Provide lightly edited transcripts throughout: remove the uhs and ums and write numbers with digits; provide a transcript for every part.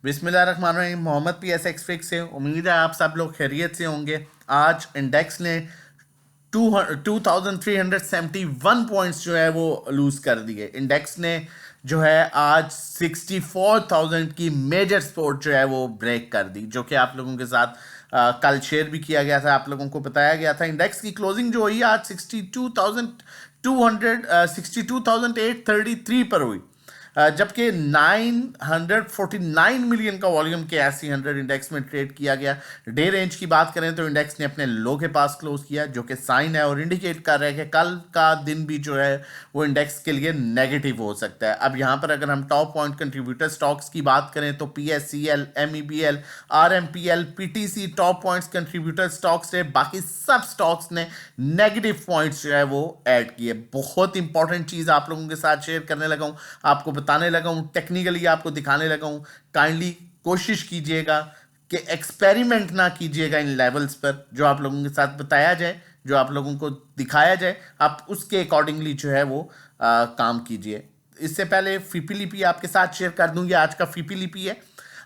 बिस्मिल्लाहिर्रहमानिर्रहीम। Mohammad PSX fix से उम्मीद है आप सब लोग खैरियत से होंगे। आज इंडेक्स ने 2371 पॉइंट्स जो है वो लूज कर दिए। इंडेक्स ने जो है आज 64,000 की मेजर सपोर्ट जो है वो ब्रेक कर दी, जो कि आप लोगों के साथ कल शेयर भी किया गया था, आप लोगों को बताया गया था। इंडेक्स की क्लोजिंग जो हुई आज 62,833 पर हुई, जबकि 949 मिलियन का वॉल्यूम के ऐसी 100 इंडेक्स में ट्रेड किया गया। डे रेंज की बात करें तो इंडेक्स ने अपने लो के पास क्लोज किया, जो कि साइन है और इंडिकेट कर रहा है कि कल का दिन भी जो है वो इंडेक्स के लिए नेगेटिव हो सकता है। अब यहाँ पर अगर हम टॉप पॉइंट कंट्रीब्यूटर स्टॉक्स की बात करें तो PSCL, MEBL, RMPL, PTC top points contributor stocks है। बाकी सब स्टॉक्स ने नेगेटिव पॉइंट्स जो है वो ऐड किए। बहुत इंपॉर्टेंट चीज़ आप लोगों के साथ शेयर करने लगा हूँ, आपको बताने लगा हूँ, टेक्निकली आपको दिखाने लगा हूँ। काइंडली कोशिश कीजिएगा कि एक्सपेरिमेंट ना कीजिएगा इन लेवल्स पर। जो आप लोगों के साथ बताया जाए, जो आप लोगों को दिखाया जाए, आप उसके अकॉर्डिंगली जो है वो काम कीजिए। इससे पहले फीपीलीपी आपके साथ शेयर कर दूंगी। आज का फीपीलीपी है।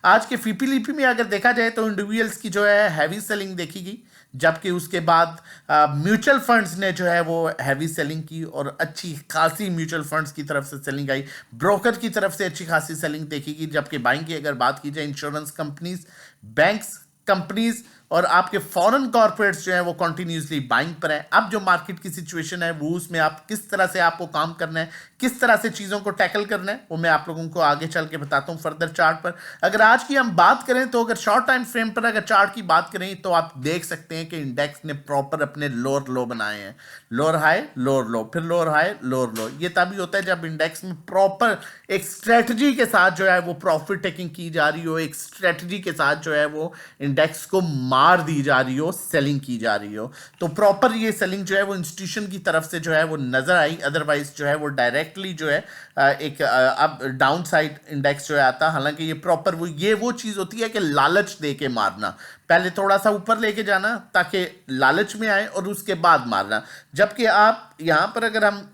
आज के फीपीलीपी में अगर देखा जाए तो इंडिविजुअल्स की जो है हैवी सेलिंग देखी गई, जबकि उसके बाद म्यूचुअल फंड्स ने जो है वो हैवी सेलिंग की और अच्छी खासी म्यूचुअल फंड्स की तरफ से सेलिंग आई। ब्रोकर की तरफ से अच्छी खासी सेलिंग देखी गई, जबकि बाइंग की अगर बात की जाए, इंश्योरेंस कंपनीज, बैंक्स, कंपनीज और आपके फॉरेन कॉर्पोरेट्स जो है वो कंटिन्यूसली बाइंग पर है। अब जो मार्केट की सिचुएशन है वो उसमें आप किस तरह से आपको काम करना है, किस तरह से चीज़ों को टैकल करना है, वो मैं आप लोगों को आगे चल के बताता हूँ फर्दर चार्ट पर। अगर आज की हम बात करें तो अगर शॉर्ट टाइम फ्रेम पर अगर चार्ट की बात करें तो आप देख सकते हैं कि इंडेक्स ने प्रॉपर अपने लोअर लो बनाए हैं। लोअर हाई, लोअर लो, फिर लोअर हाई, लोअर लो। ये तभी होता है जब इंडेक्स में प्रॉपर एक स्ट्रेटजी के साथ जो है वो प्रॉफिट टेकिंग की जा रही हो, एक स्ट्रेटजी के साथ जो है वो इंडेक्स को मार दी जा रही हो, सेलिंग की जा रही हो। तो प्रॉपर ये सेलिंग जो है वो इंस्टीट्यूशन की तरफ से जो है वो नजर आई। अदरवाइज जो है वो डायरेक्टली जो है एक अब डाउन साइड इंडेक्स जो है आता। हालांकि ये प्रॉपर वो चीज होती है कि लालच दे के मारना, पहले थोड़ा सा ऊपर लेके जाना ताकि लालच में आए और उसके बाद मारना। जबकि आप यहां पर अगर हम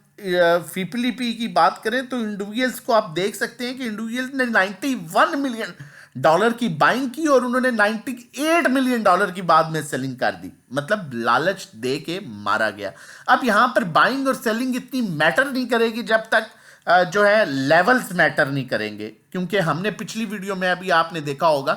फीपीलीपी की बात करें तो इंडिविजुअल्स को आप देख सकते हैं कि इंडिविजुअल्स ने 91 मिलियन डॉलर की बाइंग की और उन्होंने 98 मिलियन डॉलर की बाद में सेलिंग कर दी। मतलब लालच दे के मारा गया। अब यहां पर बाइंग और सेलिंग इतनी मैटर नहीं करेगी जब तक जो है लेवल्स मैटर नहीं करेंगे, क्योंकि हमने पिछली वीडियो में अभी आपने देखा होगा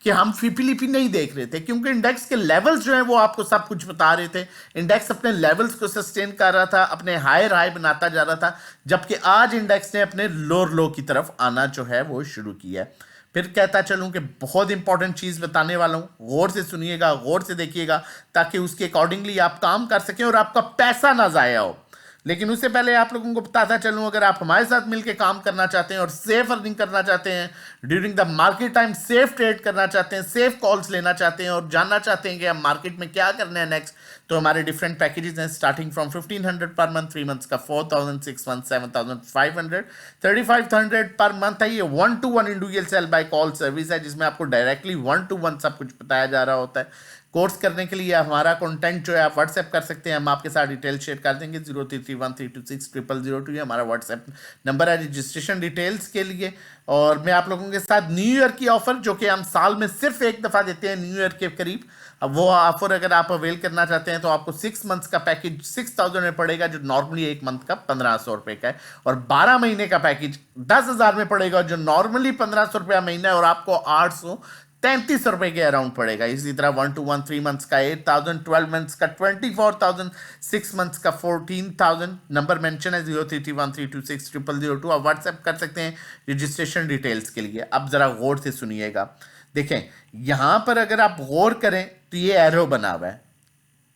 कि हम फीपीलीपी नहीं देख रहे थे, क्योंकि इंडेक्स के लेवल्स जो है वो आपको सब कुछ बता रहे थे। इंडेक्स अपने लेवल्स को सस्टेन कर रहा था, अपने हायर हाई बनाता जा रहा था, जबकि आज इंडेक्स ने अपने लोअर लो की तरफ आना जो है वो शुरू किया है। फिर कहता चलूं कि बहुत इंपॉर्टेंट चीज बताने वाला हूं, गौर से सुनिएगा, गौर से देखिएगा, ताकि उसके अकॉर्डिंगली आप काम कर सकें और आपका पैसा ना जाया हो। लेकिन उससे पहले आप लोगों को बताता चलूं, अगर आप हमारे साथ मिलकर काम करना चाहते हैं और सेफ अर्निंग करना चाहते हैं during the market time, safe trade करना चाहते हैं, सेफ कॉल्स लेना चाहते हैं और जानना चाहते हैं कि हम मार्केट में क्या करना है नेक्स्ट, तो हमारे डिफरेंट पैकेजेस हैं starting from 1500 per month, 3 months का 4000, 6 मंथ 7500, 3500 पर मंथ है। ये 1-to-1 individual sale by call service है, जिसमें आपको डायरेक्टली 1-to-1 सब कुछ बताया जा रहा होता है। कोर्स करने के लिए हमारा कंटेंट जो है आप व्हाट्सएप कर सकते हैं, हम आपके साथ डिटेल शेयर कर देंगे। 0331326000 ये हमारा व्हाट्सएप नंबर है रजिस्ट्रेशन डिटेल्स के लिए। और मैं आप लोगों के साथ न्यू ईयर की ऑफर, जो कि हम साल में सिर्फ एक दफ़ा देते हैं न्यू ईयर के करीब, अब वो ऑफर अगर आप अवेल करना चाहते हैं तो आपको 6 मंथ्स का पैकेज 6000 में पड़ेगा, जो नॉर्मली एक मंथ का 1500 रुपये का है। और 12 महीने का पैकेज 10,000 में पड़ेगा, जो नॉर्मली 1500 रुपया महीना है और आपको 833 रुपए के अराउंड पड़ेगा। इसी तरह 1-to-1 3 मंथ्स का 8,000, 12 मंथ्स का 24,000, 6 मंथ्स का 14,000। नंबर मेंशन है 0331326002। आप व्हाट्सएप कर सकते हैं रजिस्ट्रेशन डिटेल्स के लिए। अब जरा गौर से सुनिएगा, देखें यहां पर अगर आप गौर करें तो ये एरो बना हुआ है,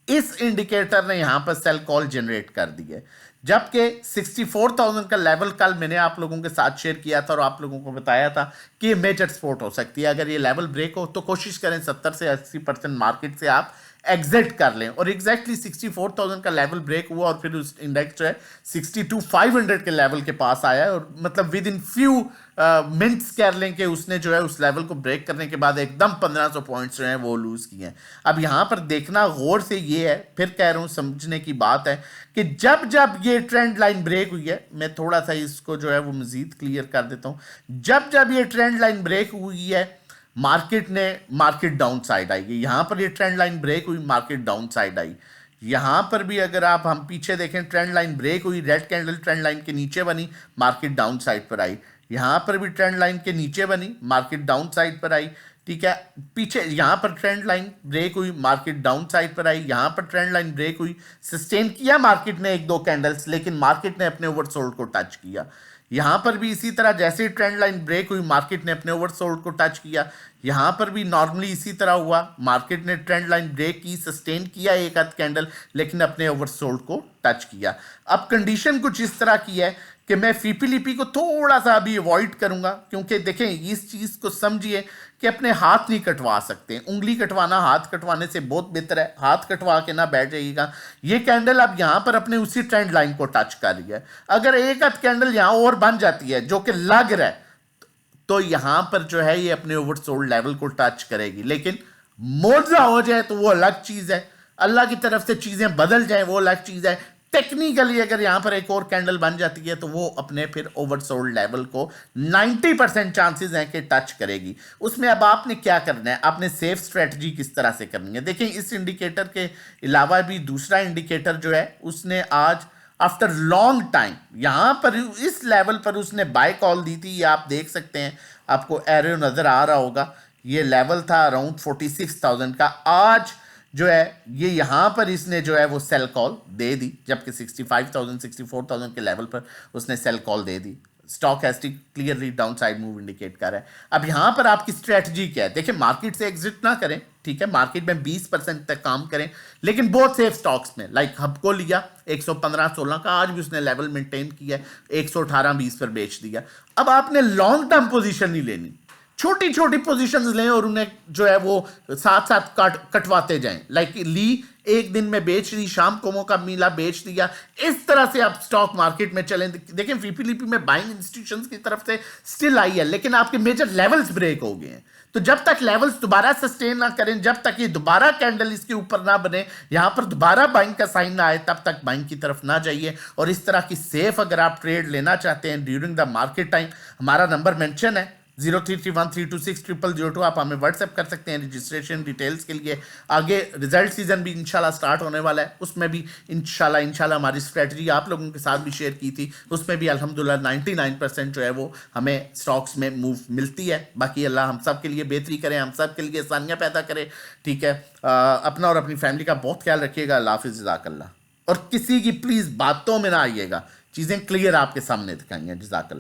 इस इंडिकेटर ने यहां पर सेल कॉल जनरेट कर दी है, जबकि 64,000 का लेवल कल मैंने आप लोगों के साथ शेयर किया था और आप लोगों को बताया था कि ये मेजर सपोर्ट हो सकती है। अगर ये लेवल ब्रेक हो तो कोशिश करें 70 से 80% मार्केट से आप एग्जिट कर लें, और एग्जैक्टली 64,000 का लेवल ब्रेक हुआ और फिर उस इंडेक्स जो है 62,500 के लेवल के पास आया है, और मतलब विद इन फ्यू मिनट्स कह लें कि उसने जो है उस लेवल को ब्रेक करने के बाद एकदम 1500 पॉइंट्स जो हैं वो लूज किए हैं। अब यहां पर देखना गौर से ये है, फिर कह रहा हूं समझने की बात है कि जब जब ये ट्रेंड लाइन ब्रेक हुई है, मैं थोड़ा सा इसको जो है वो मजीद क्लियर कर देता हूं, जब जब ये ट्रेंड लाइन ब्रेक हुई है मार्केट डाउन साइड आई, यहां पर ये ट्रेंड लाइन ब्रेक हुई, मार्केट डाउन साइड आई। यहां पर भी अगर आप हम पीछे देखें, ट्रेंड लाइन ब्रेक हुई, रेड कैंडल ट्रेंड लाइन के नीचे बनी, मार्केट डाउन साइड पर आई। यहां पर भी ट्रेंड लाइन के नीचे बनी, मार्केट डाउन साइड पर आई। ठीक है, पीछे यहां पर ट्रेंड लाइन ब्रेक हुई, मार्केट डाउन साइड पर आई। यहां पर ट्रेंड लाइन ब्रेक हुई, सस्टेन किया मार्केट ने एक दो कैंडल्स, लेकिन मार्केट ने अपने ओवरसोल्ड को टच किया। यहां पर भी इसी तरह जैसे ही ट्रेंड लाइन ब्रेक हुई, मार्केट ने अपने ओवरसोल्ड को टच किया। यहां पर भी नॉर्मली इसी तरह हुआ, मार्केट ने ट्रेंड लाइन ब्रेक की, सस्टेन किया एक आध कैंडल, लेकिन अपने ओवरसोल्ड को टच किया। अब कंडीशन कुछ इस तरह की है कि मैं फीपीलीपी को थोड़ा सा अभी अवॉइड करूंगा, क्योंकि देखें इस चीज को समझिए कि अपने हाथ नहीं कटवा सकते, उंगली कटवाना हाथ कटवाने से बहुत बेहतर है, हाथ कटवा के ना बैठ जाइएगा। ये कैंडल अब यहां पर अपने उसी ट्रेंड लाइन को टच कर रही है, अगर एक आध कैंडल यहां और बन जाती है जो कि लग रहा है, तो यहां पर जो है ये अपने ओवरसोल्ड लेवल को टच करेगी, लेकिन मोजा हो जाए तो वो अलग चीज है, अल्लाह की तरफ से चीजें बदल जाए वो अलग चीज है। टेक्निकली अगर यहां पर एक और कैंडल बन जाती है तो वो अपने फिर ओवरसोल्ड लेवल को 90% चांसेस हैं कि टच करेगी। उसमें अब आपने क्या करना है, आपने सेफ स्ट्रेटजी किस तरह से करनी है। देखिए इस इंडिकेटर के अलावा भी दूसरा इंडिकेटर जो है उसने आज आफ्टर लॉन्ग टाइम यहां पर इस लेवल पर उसने बाय कॉल दी थी, ये आप देख सकते हैं, आपको एरो नजर आ रहा होगा, ये लेवल था अराउंड 46,000 का। आज जो है ये यहां पर इसने जो है वो सेल कॉल दे दी, जबकि 65,000 64,000 के लेवल पर उसने सेल कॉल दे दी। Stochastic clearly downside move indicate कर रहा है। अब यहां पर आपकी स्ट्रेटजी क्या है, देखिए मार्केट से एग्जिट ना करें, ठीक है, मार्केट में 20% तक काम करें, लेकिन बहुत सेफ स्टॉक्स में, लाइक हबको लिया 115-16 का, आज भी उसने लेवल मेंटेन किया, 118-20 पर बेच दिया। अब आपने लॉन्ग टर्म पोजीशन नहीं लेनी, छोटी छोटी पोजीशंस लें और उन्हें जो है वो साथ साथ कटवाते जाएं, लाइक ली एक दिन में बेच दी, शाम को मौका मिला बेच दिया, इस तरह से आप स्टॉक मार्केट में चलें। देखें फीपीलीपी में बाइंग इंस्टीट्यूशंस की तरफ से स्टिल आई है, लेकिन आपके मेजर लेवल्स ब्रेक हो गए हैं, तो जब तक लेवल्स दोबारा सस्टेन ना करें, जब तक ये दोबारा कैंडल इसके ऊपर ना बने, यहां पर दोबारा बाइंग का साइन ना आए, तब तक बाइंग की तरफ ना जाइए। और इस तरह की सेफ अगर आप ट्रेड लेना चाहते हैं ड्यूरिंग द मार्केट टाइम, हमारा नंबर मेंशन है 0331326002, आप हमें व्हाट्सएप कर सकते हैं रजिस्ट्रेशन डिटेल्स के लिए। आगे रिजल्ट सीजन भी इंशाल्लाह स्टार्ट होने वाला है, उसमें भी इंशाल्लाह हमारी स्ट्रेटजी आप लोगों के साथ भी शेयर की थी, उसमें भी अल्हम्दुलिल्लाह 99% जो है वो हमें स्टॉक्स में मूव मिलती है। बाकी अल्लाह हम सब के लिए बेहतरी करें, हम सब के लिए आसानियाँ पैदा करें, ठीक है। अपना और अपनी फैमिली का बहुत ख्याल रखिएगा। अल्लाह हाफिज़, जज़ाकल्लाह। और किसी की प्लीज़ बातों में ना आइएगा, चीज़ें क्लियर आपके सामने दिखाई हैं। जज़ाकल्लाह।